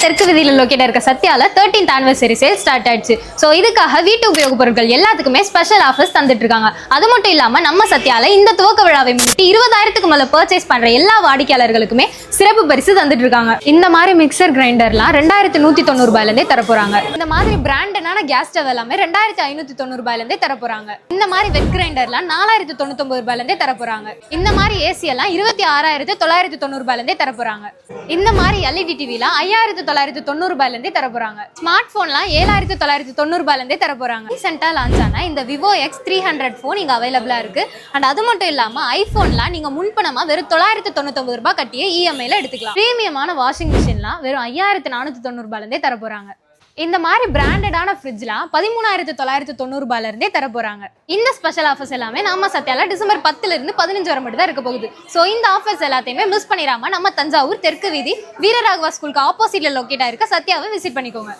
தெற்கு வீதியில லொக்கேட் இருக்க சத்யால 13th anniversary சேல் ஸ்டார்ட் ஆயிடுச்சு. ஸோ இதுக்காக வீட்டு உபயோக பொருட்கள் எல்லாத்துக்குமே ஸ்பெஷல் ஆஃபர்ஸ் தந்துட்டு இருக்காங்க. அது மட்டும் இல்லாம நம்ம சத்யால இந்த துவக்க விழாவை முன்னிட்டு 20,000க்கு மேல பர்ச்சேஸ் பண்ற எல்லா வாடிக்கையாளர்களுக்குமே சிறப்பு பரிசு தந்துட்டு இருக்காங்க. இந்த மாதிரி மிக்சர் கிரைண்டர்லாம் 2,190 ரூபாயில இருந்தே தர போறாங்க. இந்த மாதிரி பிராண்டடான கேஸ் ஸ்டவ் எல்லாமே 2,590 ரூபாயில இருந்தே தர போறாங்க. இந்த மாதிரி வெட் கிரைண்டர்லாம் 4,099 ரூபாயில இருந்தே தர போறாங்க. இந்த மாதிரி ஏசி எல்லாம் 26,990 ரூபாயில இருந்தே தர போறாங்க. இந்த மாதிரி எல்இடி டிவிலாம் 5,990 ரூபாயில இருந்தே தர போறாங்க. ஸ்மார்ட் போன்லாம் 7,990 ரூபாயில இருந்தே தர போறாங்க. ரீசெண்டா லான்ச் ஆன இந்த விவோ X300 போன் இங்க அவைலபிளா இருக்கு. அண்ட் அது மட்டும் இல்லாம ஐபோன்லாம் நீங்க முன்பணமா வெறும் 999 ரூபாய் கட்டியே இஎம்ஐல எடுத்துக்கலாம். பிரீமியமான வாஷிங் மிஷின்லாம் வெறும் 5,490 ரூபாயில இருந்தே தர போறாங்க. இந்த மாதிரி பிராண்டடான ஃப்ரிட்ஜ்லாம் 13,990 ரூபாயில இருந்தே தர போறாங்க. இந்த ஸ்பெஷல் ஆஃபர்ஸ் எல்லாமே நம்ம சத்யால டிசம்பர் 10ல இருந்து 15 வரை மட்டும் தான் இருக்க போகுது. ஸோ இந்த ஆஃபர்ஸ் எல்லாத்தையுமே மிஸ் பண்ணிடாம நம்ம தஞ்சாவூர் தெற்கு வீதி வீரராகவா ஸ்கூலுக்கு ஆப்போசிட்ல லொக்கேட் ஆயிருக்க சத்யாவை விசிட் பண்ணிக்கோங்க.